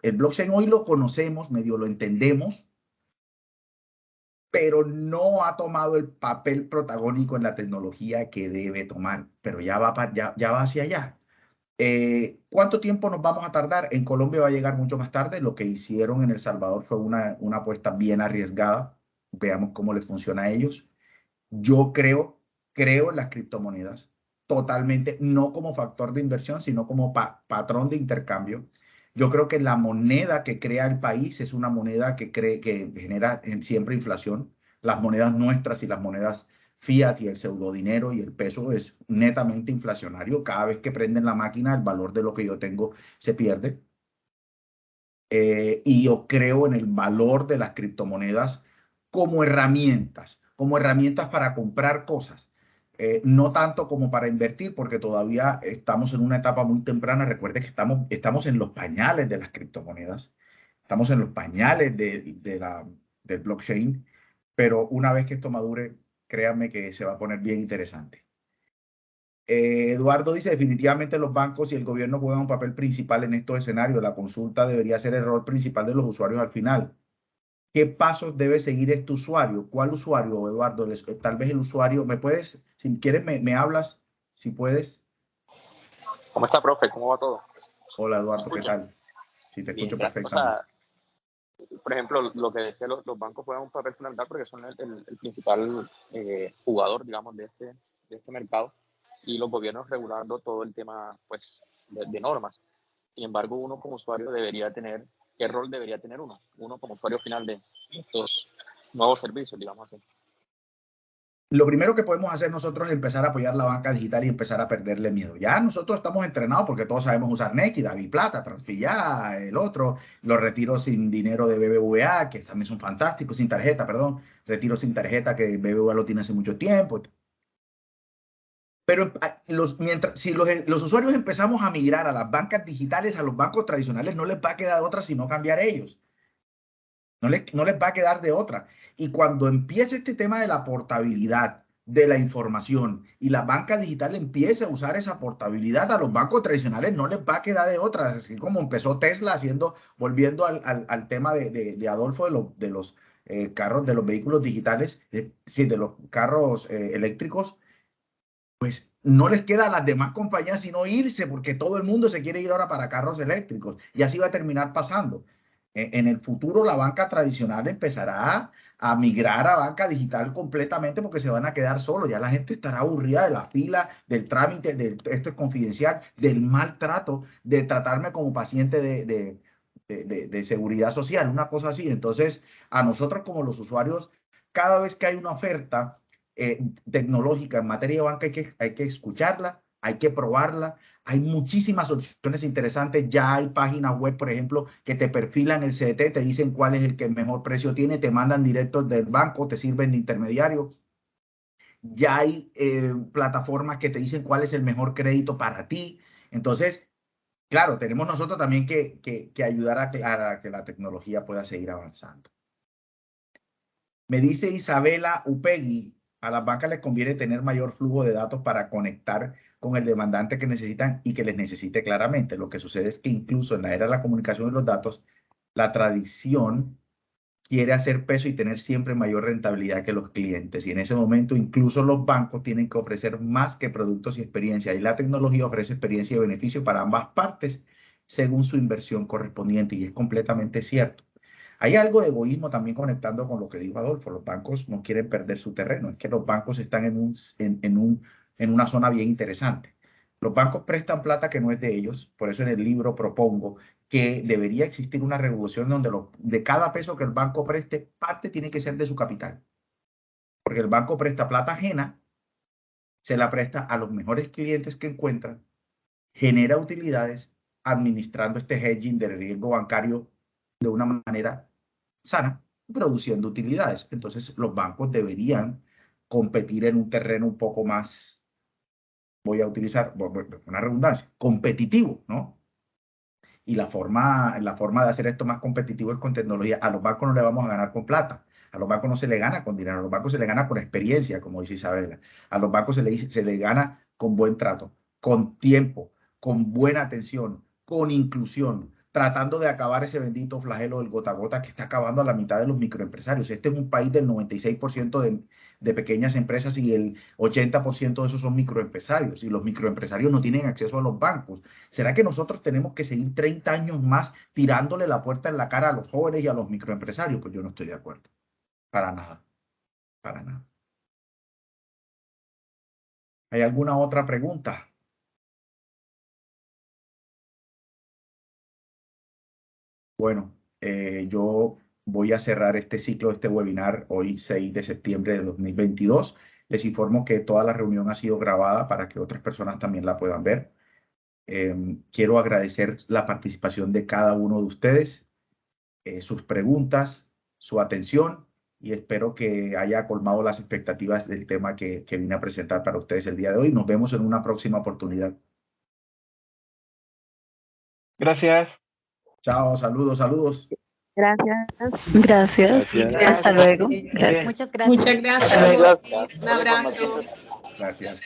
el blockchain hoy lo conocemos, medio lo entendemos, pero no ha tomado el papel protagónico en la tecnología que debe tomar, pero ya va hacia allá. ¿Cuánto tiempo nos vamos a tardar? En Colombia va a llegar mucho más tarde. Lo que hicieron en El Salvador fue una apuesta bien arriesgada. Veamos cómo les funciona a ellos. Yo creo en las criptomonedas totalmente, no como factor de inversión, sino como patrón de intercambio. Yo creo que la moneda que crea el país es una moneda que genera siempre inflación. Las monedas nuestras y las monedas fiat y el pseudodinero y el peso es netamente inflacionario. Cada vez que prenden la máquina, el valor de lo que yo tengo se pierde. Y yo creo en el valor de las criptomonedas como herramientas para comprar cosas, no tanto como para invertir, porque todavía estamos en una etapa muy temprana. Recuerde que estamos en los pañales de las criptomonedas, estamos en los pañales del blockchain, pero una vez que esto madure, créanme que se va a poner bien interesante. Eduardo dice, definitivamente los bancos y el gobierno juegan un papel principal en estos escenarios. La consulta debería ser el rol principal de los usuarios al final. ¿Qué pasos debe seguir este usuario? ¿Cuál usuario, Eduardo? Tal vez el usuario, ¿me puedes, si quieres, me hablas, si puedes? ¿Cómo está, profe? ¿Cómo va todo? Hola, Eduardo, ¿qué tal? Sí, te escucho Bien, perfectamente. o sea, por ejemplo, lo que decía, los bancos juegan un papel fundamental porque son el principal jugador, digamos, de este mercado, y los gobiernos regulando todo el tema, pues, de normas. Sin embargo, uno como usuario debería tener, ¿qué rol debería tener uno? Uno como usuario final de estos nuevos servicios, digamos así. Lo primero que podemos hacer nosotros es empezar a apoyar la banca digital y empezar a perderle miedo. Ya nosotros estamos entrenados porque todos sabemos usar Nequi, DaviPlata, Transfilla, el otro, los retiros sin dinero de BBVA, que también son fantásticos, sin tarjeta, perdón, retiros sin tarjeta que BBVA lo tiene hace mucho tiempo. Pero si los usuarios empezamos a migrar a las bancas digitales, a los bancos tradicionales, no les va a quedar otra sino cambiar ellos. No les va a quedar de otra. Y cuando empiece este tema de la portabilidad de la información y la banca digital empiece a usar esa portabilidad, a los bancos tradicionales no les va a quedar de otra. Así como empezó Tesla volviendo al tema de Adolfo de los carros, de los vehículos digitales, sí, de los carros eléctricos, pues no les queda a las demás compañías sino irse, porque todo el mundo se quiere ir ahora para carros eléctricos. Y así va a terminar pasando. En el futuro la banca tradicional empezará a migrar a banca digital completamente porque se van a quedar solos. Ya la gente estará aburrida de la fila, del trámite, esto es confidencial, del maltrato, de tratarme como paciente de seguridad social, una cosa así. Entonces, a nosotros como los usuarios, cada vez que hay una oferta tecnológica en materia de banca hay que escucharla, hay que probarla. Hay muchísimas opciones interesantes. Ya hay páginas web, por ejemplo, que te perfilan el CDT, te dicen cuál es el que mejor precio tiene, te mandan directos del banco, te sirven de intermediario. Ya hay plataformas que te dicen cuál es el mejor crédito para ti. Entonces, claro, tenemos nosotros también que ayudar a que la tecnología pueda seguir avanzando. Me dice Isabela Upegui, a las bancas les conviene tener mayor flujo de datos para conectar con el demandante que necesitan y que les necesite claramente. Lo que sucede es que incluso en la era de la comunicación y los datos, la tradición quiere hacer peso y tener siempre mayor rentabilidad que los clientes. Y en ese momento incluso los bancos tienen que ofrecer más que productos y experiencia. Y la tecnología ofrece experiencia y beneficio para ambas partes según su inversión correspondiente. Y es completamente cierto. Hay algo de egoísmo también conectando con lo que dijo Adolfo. Los bancos no quieren perder su terreno. Es que los bancos están en una zona bien interesante. Los bancos prestan plata que no es de ellos. Por eso en el libro propongo que debería existir una regulación donde de cada peso que el banco preste, parte tiene que ser de su capital. Porque el banco presta plata ajena, se la presta a los mejores clientes que encuentran, genera utilidades administrando este hedging del riesgo bancario de una manera sana, produciendo utilidades. Entonces, los bancos deberían competir en un terreno un poco más, voy a utilizar una redundancia, competitivo, ¿no? Y la forma de hacer esto más competitivo es con tecnología. A los bancos no le vamos a ganar con plata. A los bancos no se le gana con dinero. A los bancos se le gana con experiencia, como dice Isabela. A los bancos se le gana con buen trato, con tiempo, con buena atención, con inclusión, tratando de acabar ese bendito flagelo del gota a gota que está acabando a la mitad de los microempresarios. Este es un país del 96% de pequeñas empresas y el 80% de esos son microempresarios. Y los microempresarios no tienen acceso a los bancos. ¿Será que nosotros tenemos que seguir 30 años más tirándole la puerta en la cara a los jóvenes y a los microempresarios? Pues yo no estoy de acuerdo. Para nada. Para nada. ¿Hay alguna otra pregunta? Bueno, yo voy a cerrar este ciclo, este webinar hoy 6 de septiembre de 2022. Les informo que toda la reunión ha sido grabada para que otras personas también la puedan ver. Quiero agradecer la participación de cada uno de ustedes, sus preguntas, su atención y espero que haya colmado las expectativas del tema que vine a presentar para ustedes el día de hoy. Nos vemos en una próxima oportunidad. Gracias. Chao, saludos, saludos. Gracias. Gracias. Gracias. Hasta luego. Sí, Gracias. bien. Muchas gracias. Muchas gracias. Hasta luego. Un abrazo. Gracias.